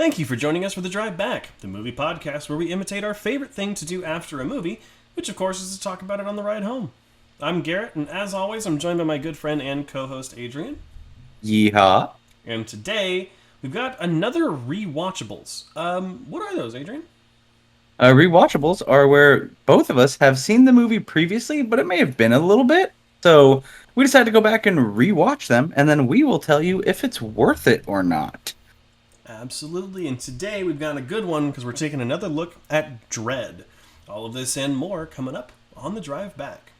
Thank you for joining us for The Drive Back, the movie podcast where we imitate our favorite thing to do after a movie, which of course is to talk about it on the ride home. I'm Garrett, and as always, I'm joined by my good friend and co-host Adrian. Yeehaw. And today, we've got another Rewatchables. What are those, Adrian? Rewatchables are where both of us have seen the movie previously, but it may have been a little bit. So we decided to go back and rewatch them, and then we will tell you if it's worth it or not. Absolutely, and today we've got a good one because we're taking another look at Dredd. All of this and more coming up on The Drive Back.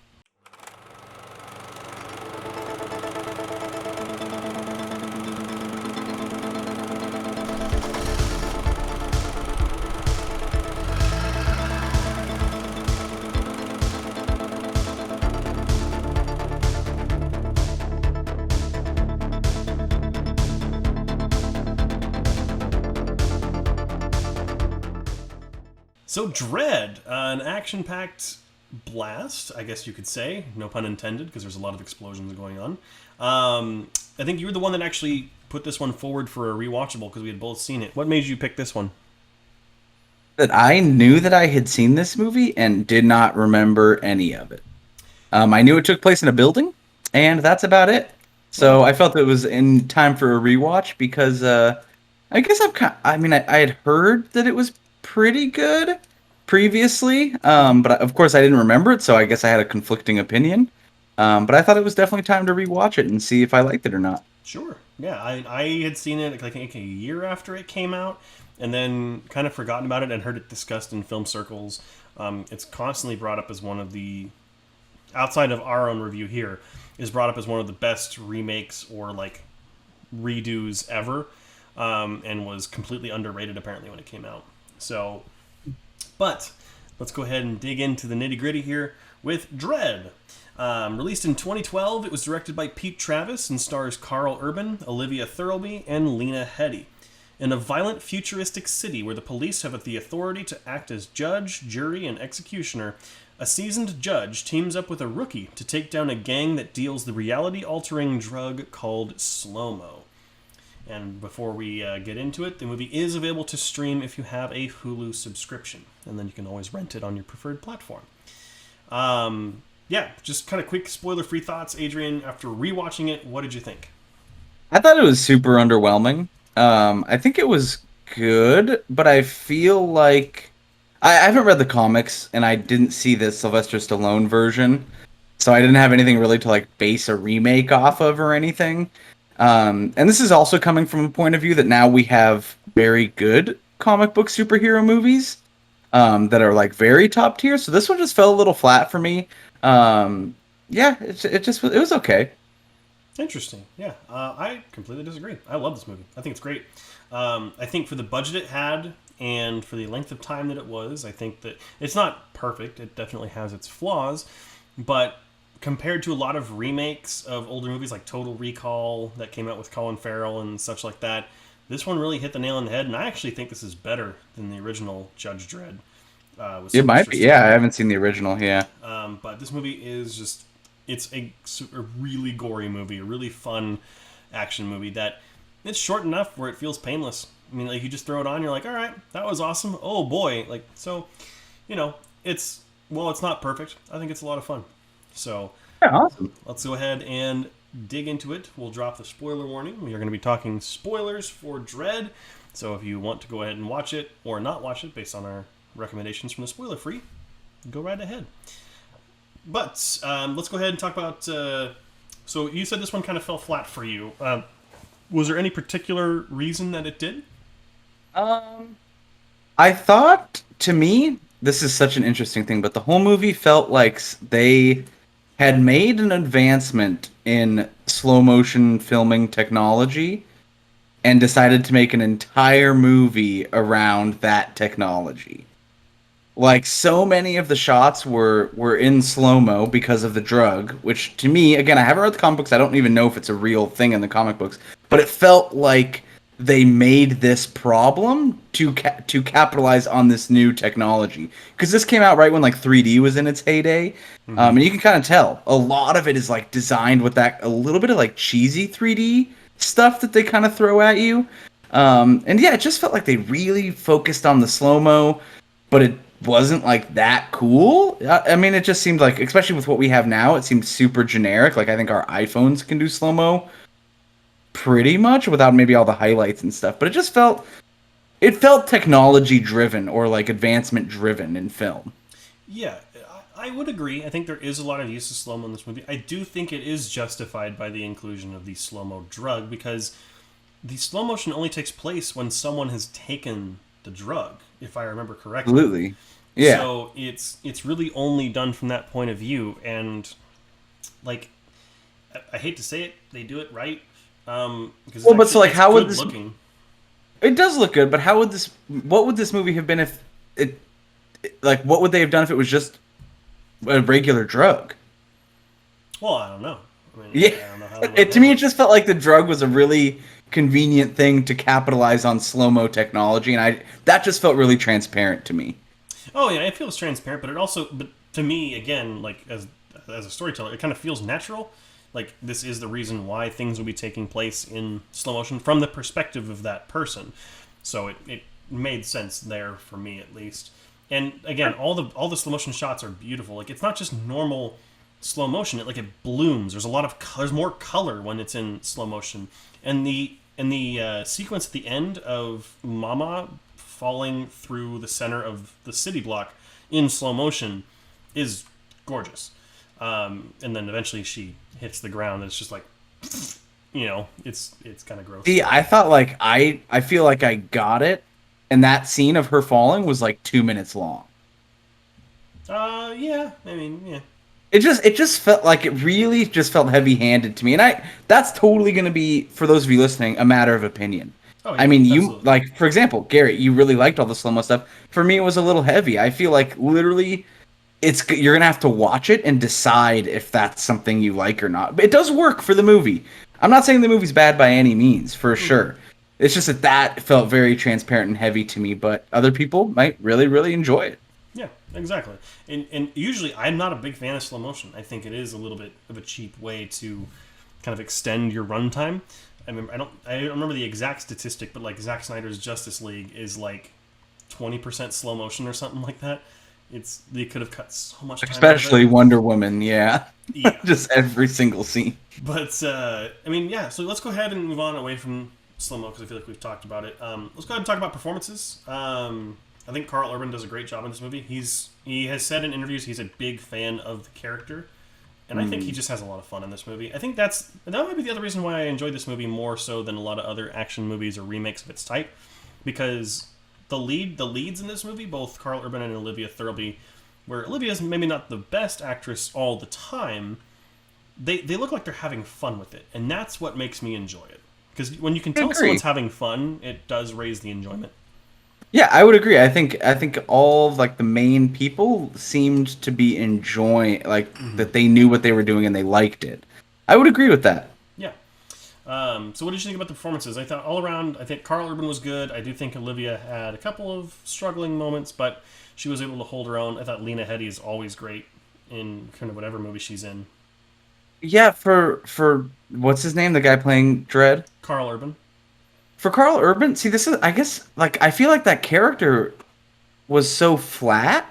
So, Dredd, an action packed blast, I guess you could say. No pun intended, because there's a lot of explosions going on. I think you were the one that actually put this one forward for a rewatchable because we had both seen it. What made you pick this one? That I knew that I had seen this movie and did not remember any of it. I knew it took place in a building, and that's about it. So I felt it was in time for a rewatch because I guess I had heard that it was pretty good previously, but of course I didn't remember it, so I guess I had a conflicting opinion. But I thought it was definitely time to rewatch it and see if I liked it or not. Sure. Yeah, I had seen it like a year after it came out, and then kind of forgotten about it and heard it discussed in film circles. It's constantly brought up as one of the, outside of our own review here, is brought up as one of the best remakes or like redos ever, and was completely underrated apparently when it came out. So, but let's go ahead and dig into the nitty gritty here with Dredd. Released in 2012, it was directed by Pete Travis and stars Karl Urban, Olivia Thirlby, and Lena Headey. In a violent futuristic city where the police have the authority to act as judge, jury, and executioner, a seasoned judge teams up with a rookie to take down a gang that deals the reality-altering drug called SLOMO. And before we get into it, the movie is available to stream if you have a Hulu subscription. And then you can always rent it on your preferred platform. Yeah, just kind of quick spoiler-free thoughts. Adrian, after rewatching it, what did you think? I thought it was super underwhelming. I think it was good, but I feel like I haven't read the comics and I didn't see the Sylvester Stallone version, so I didn't have anything really to like base a remake off of or anything. And this is also coming from a point of view that now we have very good comic book superhero movies that are like very top tier. So this one just fell a little flat for me. Yeah, it was okay. Interesting. Yeah, I completely disagree. I love this movie. I think it's great. I think for the budget it had and for the length of time that it was, I think that it's not perfect. It definitely has its flaws, but compared to a lot of remakes of older movies like Total Recall that came out with Colin Farrell and such like that, this one really hit the nail on the head, and I actually think this is better than the original Judge Dredd. It might be. Yeah, I haven't seen the original. Yeah. But this movie is just, it's a really gory movie, a really fun action movie that it's short enough where it feels painless. I mean, like you just throw it on, you're like, all right, that was awesome. Oh boy. Like, so, it's not perfect. I think it's a lot of fun. So, Yeah, awesome. let's go ahead and dig into it. We'll drop the spoiler warning. We are going to be talking spoilers for Dredd. So if you want to go ahead and watch it or not watch it based on our recommendations from the spoiler free, go right ahead. But let's go ahead and talk about. So you said this one kind of fell flat for you. Was there any particular reason that it did? I thought, to me, this is such an interesting thing, but the whole movie felt like they had made an advancement in slow motion filming technology and decided to make an entire movie around that technology. Like, so many of the shots were in slow-mo because of the drug, which to me, again, I haven't read the comic books, I don't even know if it's a real thing in the comic books, but it felt like they made this problem to capitalize on this new technology. Because this came out right when like 3D was in its heyday, and you can kind of tell a lot of it is like designed with that a little bit of like cheesy 3D stuff that they kind of throw at you. And yeah, it just felt like they really focused on the slow-mo, but it wasn't like that cool. I mean, it just seemed like, especially with what we have now, it seemed super generic. Like I think our iPhones can do slow-mo pretty much without maybe all the highlights and stuff, but it felt technology driven or like advancement driven in film. Yeah, I would agree. I think there is a lot of use of slow mo in this movie. I do think it is justified by the inclusion of the slow mo drug because the slow motion only takes place when someone has taken the drug, if I remember correctly. Absolutely. Yeah. So it's really only done from that point of view, and like I hate to say it, they do it right. Because Well, but so like, how would this? looking? It does look good, but how would this? What would this movie have been if it? Like, what would they have done if it was just a regular drug? Well, I don't know. I mean, Yeah, I don't know how to me, it just felt like the drug was a really convenient thing to capitalize on slow mo technology, and that just felt really transparent to me. Oh yeah, it feels transparent, but it also, but to me, again, like as a storyteller, it kind of feels natural. Like this is the reason why things will be taking place in slow motion from the perspective of that person. So it made sense there for me at least. And again, all the slow motion shots are beautiful. Like it's not just normal slow motion. It blooms. There's a lot of there's more color when it's in slow motion. And the sequence at the end of Mama falling through the center of the city block in slow motion is gorgeous. And then eventually she hits the ground and it's just like, it's kind of gross. See, I thought like I feel like I got it, and that scene of her falling was like 2 minutes long. Yeah, I mean, yeah. It just felt like it really just felt heavy handed to me, and that's totally gonna be, for those of you listening, a matter of opinion. Oh, yeah, I mean, you absolutely. like, for example, Garrett, you really liked all the slow mo stuff. For me, it was a little heavy. I feel like literally, you're gonna have to watch it and decide if that's something you like or not. But it does work for the movie. I'm not saying the movie's bad by any means, for sure. It's just that felt very transparent and heavy to me, but other people might really, really enjoy it. Yeah, exactly. And usually I'm not a big fan of slow motion. I think it is a little bit of a cheap way to kind of extend your runtime. I don't remember the exact statistic, but like Zack Snyder's Justice League is like 20% slow motion or something like that. They could have cut so much time Especially out of it. Wonder Woman, yeah. Yeah. Just every single scene. But I mean, yeah. So let's go ahead and move on away from slow mo because I feel like we've talked about it. Let's go ahead and talk about performances. I think Karl Urban does a great job in this movie. He has said in interviews he's a big fan of the character, and I think he just has a lot of fun in this movie. I think that might be the other reason why I enjoyed this movie more so than a lot of other action movies or remakes of its type, because the leads in this movie, both Karl Urban and Olivia Thirlby, where Olivia's maybe not the best actress all the time, they look like they're having fun with it, and that's what makes me enjoy it. Because when you can tell someone's having fun, it does raise the enjoyment. Yeah, I would agree. I think all of, like, the main people seemed to be enjoying, like, that they knew what they were doing and they liked it. I would agree with that. Yeah. So what did you think about the performances? I thought all around, I think Karl Urban was good. I do think Olivia had a couple of struggling moments, but she was able to hold her own. I thought Lena Headey is always great in kind of whatever movie she's in. Yeah, for what's his name, the guy playing Dredd? Karl Urban. For Karl Urban, see, this is, I guess, like, I feel like that character was so flat,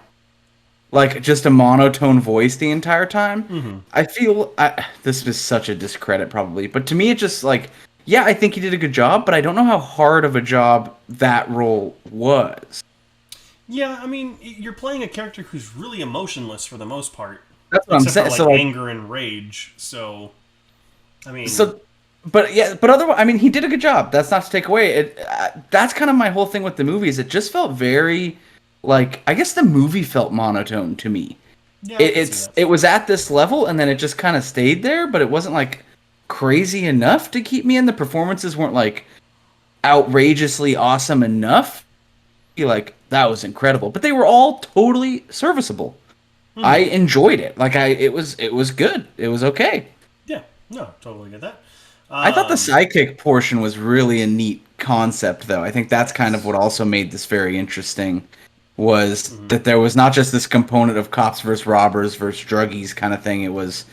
like just a monotone voice the entire time. I feel this is such a discredit probably, but to me it just like, yeah, I think he did a good job, but I don't know how hard of a job that role was. Yeah, I mean, you're playing a character who's really emotionless for the most part. That's what I'm Except saying. for, like, So like, anger and rage. So, I mean, but yeah, but otherwise, I mean, he did a good job. That's not to take away it. That's kind of my whole thing with the movie. Is it just felt very, like, I guess the movie felt monotone to me. yeah, I can see that. It was at this level, and then it just kind of stayed there. But it wasn't like crazy enough to keep me in. The performances weren't like outrageously awesome enough. I feel like that was incredible, but they were all totally serviceable. I enjoyed it. Like, it was good. It was okay. Yeah, no, totally get that. I thought the sidekick portion was really a neat concept, though. I think that's kind of what also made this very interesting, was that there was not just this component of cops versus robbers versus druggies kind of thing. It was,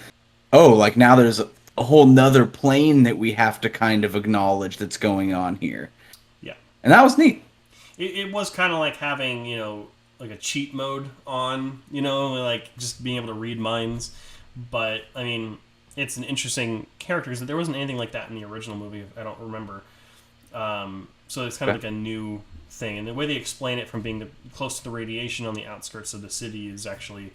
oh, like, now there's a whole nother plane that we have to kind of acknowledge that's going on here. and that was neat. It was kind of like having, like a cheat mode on, like just being able to read minds. But, I mean, it's an interesting character because there wasn't anything like that in the original movie. I don't remember. So it's kind of like a new thing. And the way they explain it from being close to the radiation on the outskirts of the city is actually,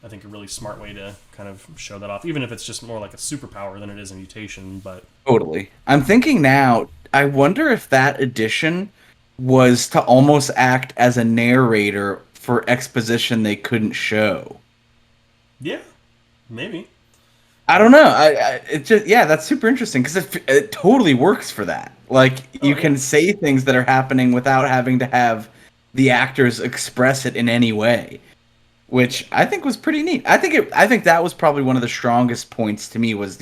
I think, a really smart way to kind of show that off. Even if it's just more like a superpower than it is a mutation. But Totally. I'm thinking now, I wonder if that addition was to almost act as a narrator for exposition they couldn't show. yeah, maybe. I don't know. It just that's super interesting because it totally works for that. Like you can say things that are happening without having to have the actors express it in any way, which I think was pretty neat. I think that was probably one of the strongest points to me was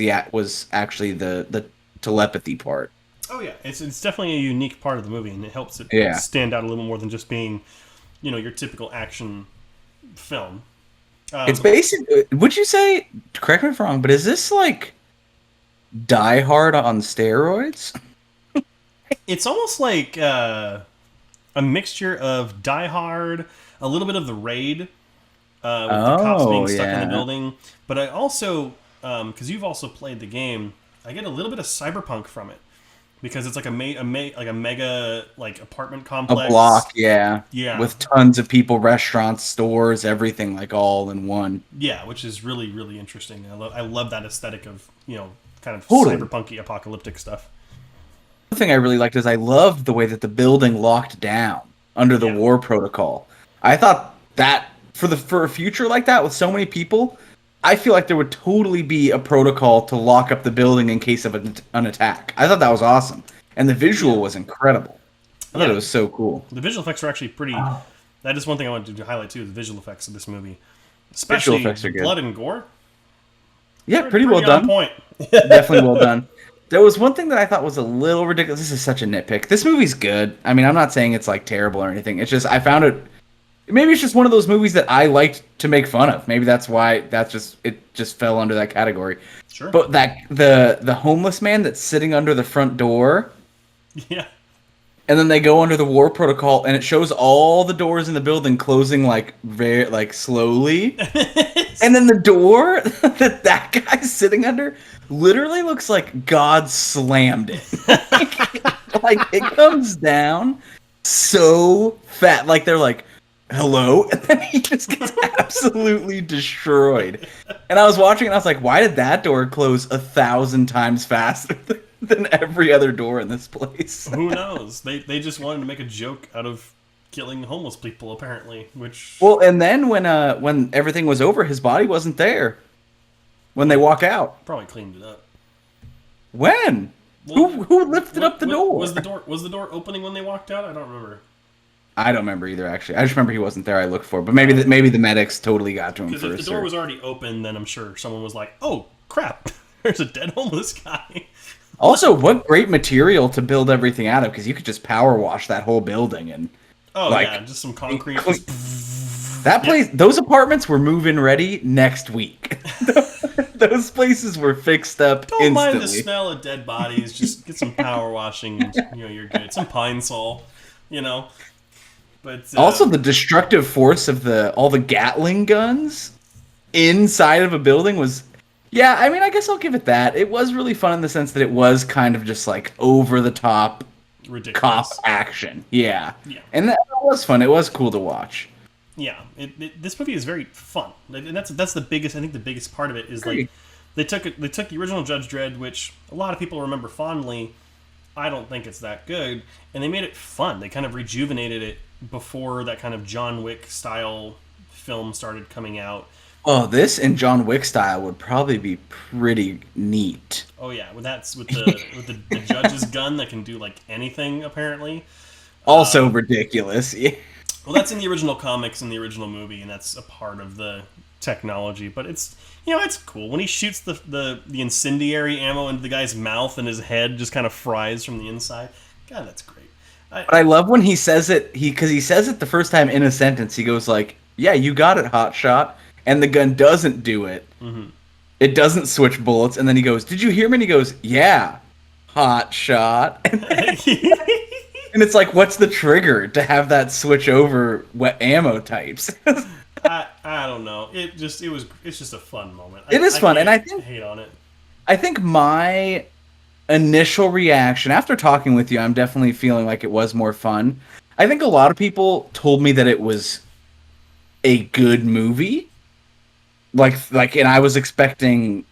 actually the telepathy part. Oh yeah, it's definitely a unique part of the movie, and it helps it stand out a little more than just being, your typical action film. It's basically. Would you say? Correct me if I'm wrong, but is this like Die Hard on steroids? It's almost like a mixture of Die Hard, a little bit of The Raid, with the cops being stuck in the building. But I also, because you've also played the game, I get a little bit of cyberpunk from it. Because it's like a mega like apartment complex, a block, yeah, with tons of people, restaurants, stores, everything like all in one. Yeah, which is really really interesting. I love that aesthetic of kind of cyberpunky apocalyptic stuff. The thing I really liked is I loved the way that the building locked down under the war protocol. I thought that for a future like that with so many people, I feel like there would totally be a protocol to lock up the building in case of an attack. I thought that was awesome. And the visual was incredible. I thought it was so cool. The visual effects are actually pretty... That is one thing I wanted to highlight, too, the visual effects of this movie. Especially visual effects are good. Blood and gore. Yeah, pretty well done. On point. Definitely well done. There was one thing that I thought was a little ridiculous. This is such a nitpick. This movie's good. I mean, I'm not saying it's like terrible or anything. It's just, I found it... Maybe it's just one of those movies that I liked to make fun of. Maybe that's why it just fell under that category. Sure. But the homeless man that's sitting under the front door. Yeah. And then they go under the war protocol, and it shows all the doors in the building closing very slowly. And then the door that guy's sitting under literally looks like God slammed it. Like it comes down so fat. Like they're like, hello, and then he just gets absolutely destroyed. And I was watching and I was like, why did that door close 1,000 times faster than every other door in this place? Who knows? They just wanted to make a joke out of killing homeless people, apparently. And then when everything was over, his body wasn't there when they walk out. Probably cleaned it up. When? Who lifted up the door? Was the door opening when they walked out? I don't remember. I don't remember either, actually. I just remember he wasn't there. I looked for, but maybe the medics totally got to him first. Because if the door was already open, then I'm sure someone was like, "Oh crap, there's a dead homeless guy." Also, what great material to build everything out of, because you could just power wash that whole building and just some concrete. That place, those apartments were move-in ready next week. Those places were fixed up instantly. Don't mind the smell of dead bodies. Just get some power washing, and you're good. Some Pine Sol, But also the destructive force of all the Gatling guns inside of a building was, I mean, I guess I'll give it that. It was really fun in the sense that it was kind of just like over the top ridiculous cop action. Yeah. And that was fun. It was cool to watch. Yeah, this movie is very fun, and that's the biggest. I think the biggest part of it is like they took the original Judge Dredd, which a lot of people remember fondly. I don't think it's that good, and they made it fun. They kind of rejuvenated it before that kind of John Wick style film started coming out. Oh, this in John Wick style would probably be pretty neat. Oh yeah, with the judge's gun that can do like anything apparently. Also ridiculous. Yeah. Well, that's in the original comics and the original movie, and that's a part of the technology. But it's it's cool when he shoots the incendiary ammo into the guy's mouth and his head just kind of fries from the inside. God, that's great. But I love when he says it. Because he says it the first time in a sentence. He goes like, "Yeah, you got it, hot shot," and the gun doesn't do it. Mm-hmm. It doesn't switch bullets, and then he goes, "Did you hear me?" And he goes, "Yeah, hot shot." And it's like, what's the trigger to have that switch over what ammo types? I don't know. It's just a fun moment. It is I fun, and can't hate on it. I think my initial reaction after talking with you, I'm definitely feeling like it was more fun. I think a lot of people told me that it was a good movie, and I was expecting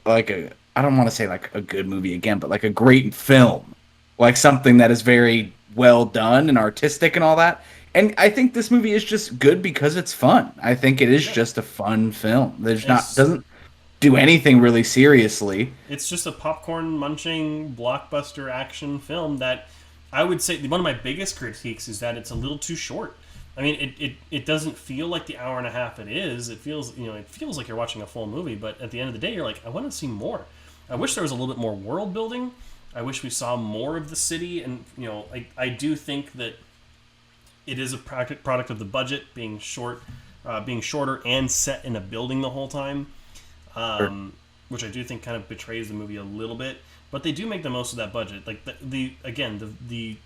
like a I don't want to say like a good movie again, but like a great film, like something that is very well done and artistic and all that. And I think this movie is just good because it's fun. I think it is Yeah. just a fun film. There's not It's doesn't do anything really seriously. it's just a popcorn munching blockbuster action film that I would say one of my biggest critiques is that it's a little too short. I mean, it doesn't feel like the hour and a half it is. It feels it feels like you're watching a full movie, but at the end of the day, you're like, I want to see more. I wish there was a little bit more world building. I wish we saw more of the city, and I do think that it is a product of the budget being shorter and set in a building the whole time, Sure. which I do think kind of betrays the movie a little bit. But they do make the most of that budget. Like the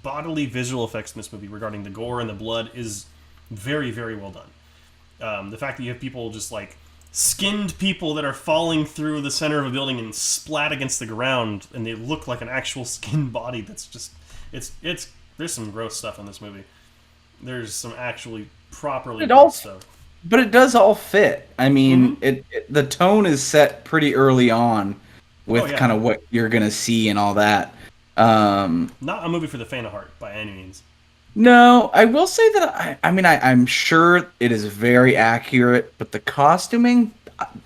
bodily visual effects in this movie regarding the gore and the blood is very, very well done. The fact that you have people just like skinned people that are falling through the center of a building and splat against the ground, and they look like an actual skinned body. That's just it's there's some gross stuff in this movie. There's some actually properly It all gross stuff. But it does all fit. I mean, Mm-hmm. the tone is set pretty early on Oh with yeah, kind of what you're gonna see and all that. Um, not a movie for the faint of heart by any means. no, I will say that I'm sure it is very accurate, but the costuming,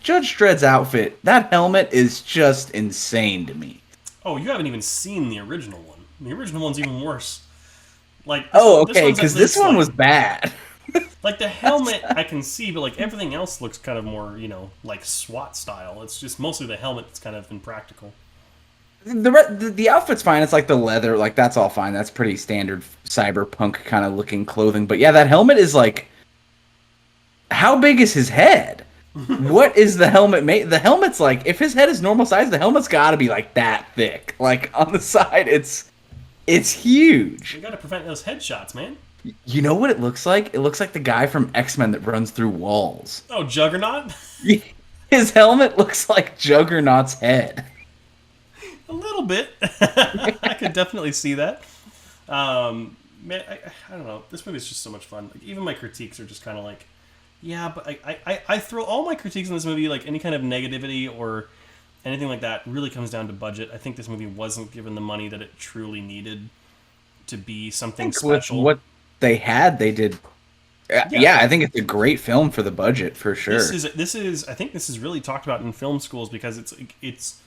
Judge Dredd's outfit, that helmet is just insane to me. Oh, you haven't even seen the original one. The original one's even worse. Like Oh, this okay, one's at because this least one like was bad. the helmet I can see, but like everything else looks kind of more like SWAT style. It's just mostly the helmet that's kind of impractical. The outfit's fine. It's like the leather, like that's all fine. That's pretty standard cyberpunk kind of looking clothing. But yeah, that helmet is like, how big is his head? What is the helmet made? The helmet's like, if his head is normal size, the helmet's got to be like that thick. Like on the side, it's huge. We gotta prevent those headshots, man. You know what it looks like? It looks like the guy from X-Men that runs through walls. Oh, Juggernaut. His helmet looks like Juggernaut's head. A little bit. I could definitely see that. Man, I don't know. This movie is just so much fun. Like, even my critiques are just kind of like, yeah, but I throw all my critiques in this movie, like any kind of negativity or anything like that, really comes down to budget. I think this movie wasn't given the money that it truly needed to be something With special. what they had, they did. Yeah. Yeah, I think it's a great film for the budget for sure. This is I think this is really talked about in film schools because it's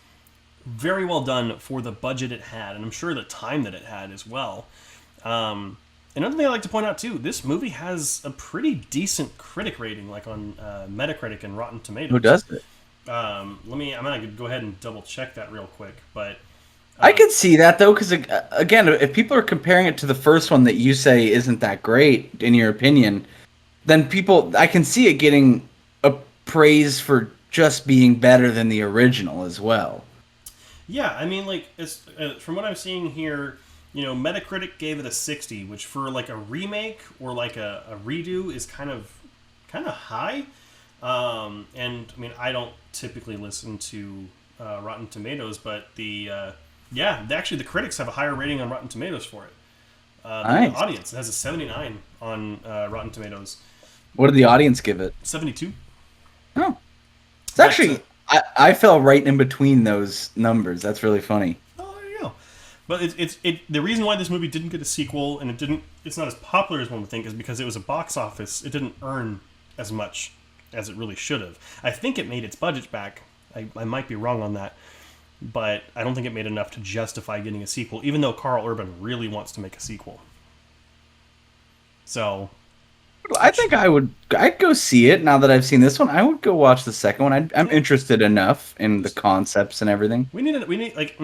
very well done for the budget it had, and I'm sure the time that it had as well. Another thing I like to point out too, this movie has a pretty decent critic rating, like on Metacritic and Rotten Tomatoes. Who does it? I'm gonna go ahead and double check that real quick, but I could see that though, because again, if people are comparing it to the first one that you say isn't that great in your opinion, then I can see it getting a praise for just being better than the original as well. yeah, I mean, like from what I'm seeing here, Metacritic gave it a 60, which for like a remake or like a redo is kind of high. And I mean, I don't typically listen to Rotten Tomatoes, but actually the critics have a higher rating on Rotten Tomatoes for it. Than Nice. the audience. It has a 79 on Rotten Tomatoes. What did the audience give it? 72. Oh, it's But, actually I fell right in between those numbers. That's really funny. oh, there you go. But the reason why this movie didn't get a sequel and it's not as popular as one would think is because it was a box office. It didn't earn as much as it really should have. I think it made its budget back. I might be wrong on that, but I don't think it made enough to justify getting a sequel, even though Karl Urban really wants to make a sequel. So, I think I'd go see it now that I've seen this one. I would go watch the second one. I'm interested enough in the concepts and everything. we need like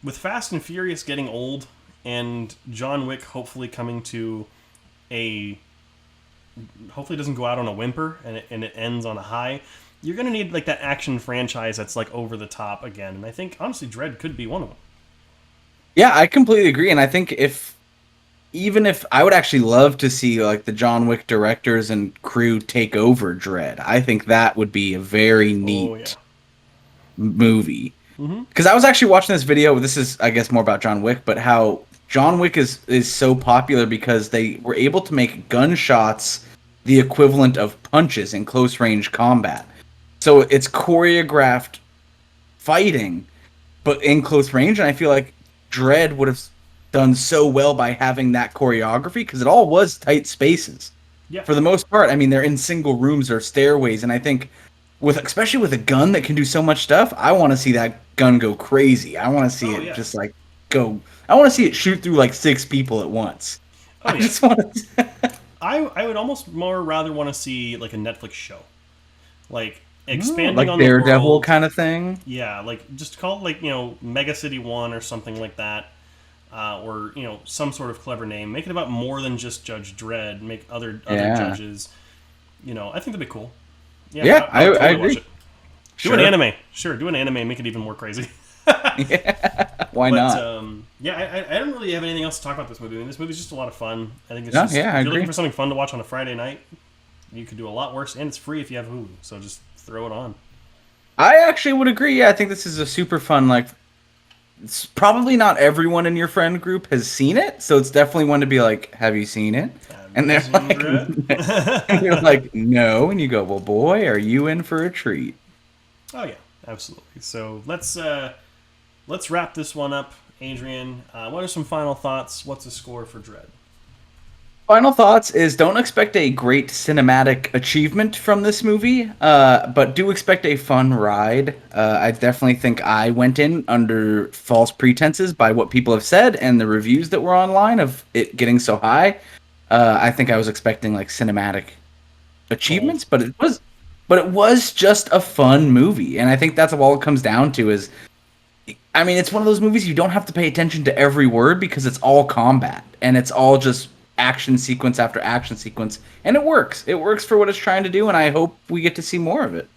with Fast and Furious getting old and John Wick hopefully coming to a hopefully it doesn't go out on a whimper and it ends on a high. You're gonna need like that action franchise that's like over the top again, and I think honestly Dredd could be one of them. Yeah, I completely agree, and I think even if I would actually love to see like the John Wick directors and crew take over Dredd, I think that would be a very Oh yeah. neat movie. Mm-hmm. Because I was actually watching this video. This is, I guess, more about John Wick, but how John Wick is so popular because they were able to make gunshots the equivalent of punches in close range combat. So it's choreographed fighting, but in close range. And I feel like Dredd would have done so well by having that choreography because it all was tight spaces Yeah. for the most part. I mean, they're in single rooms or stairways, and I think especially with a gun that can do so much stuff, I want to see that gun go crazy. I want to see Oh it yeah. just like go. I want to see it shoot through like 6 people at once. Oh I yeah. just want to. I would almost more rather want to see like a Netflix show, like expanding Like on the Daredevil world. kind of thing. Yeah, like just call it like Mega City One or something like that, or some sort of clever name. Make it about more than just Judge Dredd. Make other Yeah. judges. I think that'd be cool. Yeah, Yeah, I would I totally agree. watch it. Do Sure. an anime. Sure, do an anime. Make it even more crazy. Yeah. Why But not? yeah, I don't really have anything else to talk about this movie. I mean, this movie's just a lot of fun. I think it's No, just yeah, I if you're agree. looking for something fun to watch on a Friday night, you could do a lot worse, and it's free if you have Hulu. So just throw it on. I actually would agree. Yeah, I think this is a super fun. Like, it's probably not everyone in your friend group has seen it, so it's definitely one to be like, "Have you seen it?" Have And you they're seen like, and you're Dredd? like, "No," and you go, "Well, boy, are you in for a treat." Oh yeah, absolutely. So let's wrap this one up, Adrian. What are some final thoughts? What's the score for Dredd? Final thoughts is don't expect a great cinematic achievement from this movie, but do expect a fun ride. I definitely think I went in under false pretenses by what people have said and the reviews that were online of it getting so high. I think I was expecting like cinematic Gold. achievements, but it was just a fun movie, and I think that's all it comes down to is. I mean, it's one of those movies you don't have to pay attention to every word because it's all combat and it's all just action sequence after action sequence, and it works. It works for what it's trying to do, and I hope we get to see more of it.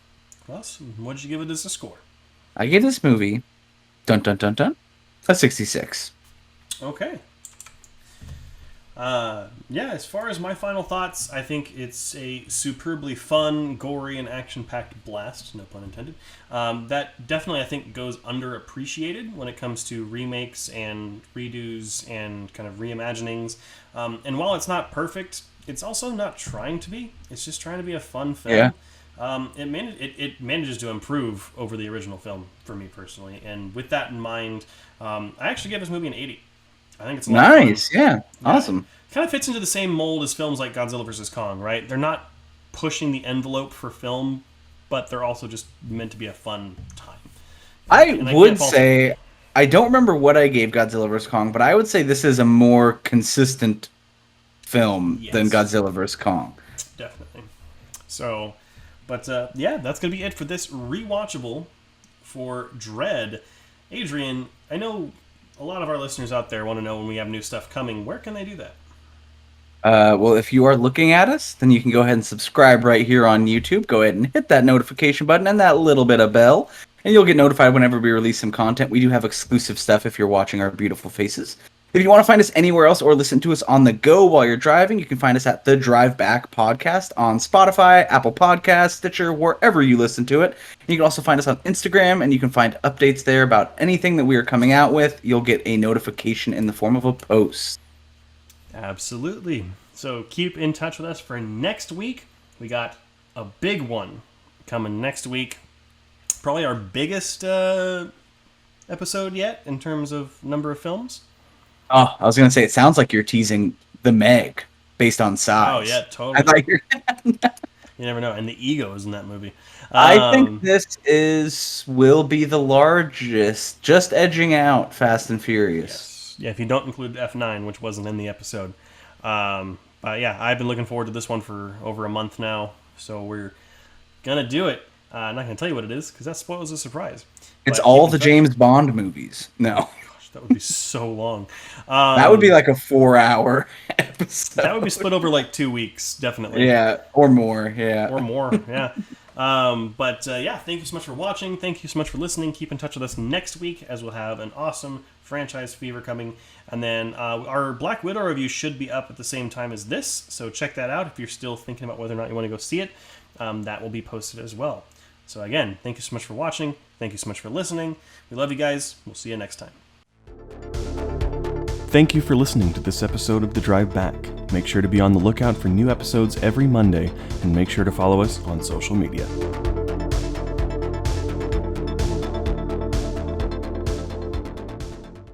Awesome. What did you give it as a score? I give this movie, dun dun dun dun, a 66. Okay. Yeah, as far as my final thoughts, I think it's a superbly fun, gory, and action-packed blast, no pun intended. That definitely, I think, goes underappreciated when it comes to remakes and redos and kind of reimaginings. And while it's not perfect, it's also not trying to be. It's just trying to be a fun film. Yeah. It manages to improve over the original film for me personally. And with that in mind, I actually gave this movie an 80. I think it's a lot of fun. Nice, yeah, awesome. Kind of fits into the same mold as films like Godzilla vs. Kong, right? They're not pushing the envelope for film, but they're also just meant to be a fun time. I And I would can't fault say I don't remember what I gave Godzilla vs Kong, but I would say this is a more consistent film than Yes. Godzilla vs Kong. Definitely. So, but yeah, that's going to be it for this rewatchable for Dredd. Adrian, I know a lot of our listeners out there want to know when we have new stuff coming. Where can they do that? Well, if you are looking at us, then you can go ahead and subscribe right here on YouTube. Go ahead and hit that notification button and that little bit of bell, and you'll get notified whenever we release some content. We do have exclusive stuff if you're watching our beautiful faces. If you want to find us anywhere else or listen to us on the go while you're driving, you can find us at the Drive Back Podcast on Spotify, Apple Podcasts, Stitcher, wherever you listen to it. And you can also find us on Instagram, and you can find updates there about anything that we are coming out with. You'll get a notification in the form of a post. Absolutely. So keep in touch with us for next week. We got a big one coming next week. Probably our biggest episode yet in terms of number of films. Oh, I was going to say, it sounds like you're teasing the Meg based on size. Oh yeah, I totally. thought you're... You never know. And the ego is in that movie. I think will be the largest, just edging out Fast and Furious. Yes. Yeah, if you don't include F9, which wasn't in the episode. But yeah, I've been looking forward to this one for over a month now. So we're going to do it. I'm not going to tell you what it is because that spoils the surprise. It's But all keep the in touch. James Bond movies. No, Gosh, that would be so long. that would be like a 4-hour episode. That would be split over like 2 weeks, definitely. Yeah, or more. Yeah. Or more, yeah. Yeah, thank you so much for watching. Thank you so much for listening. Keep in touch with us next week as we'll have an awesome franchise fever coming. And then our Black Widow review should be up at the same time as this. So check that out if you're still thinking about whether or not you want to go see it. That will be posted as well. So again, thank you so much for watching. Thank you so much for listening. We love you guys. We'll see you next time. Thank you for listening to this episode of The Drive Back. Make sure to be on the lookout for new episodes every Monday, and make sure to follow us on social media.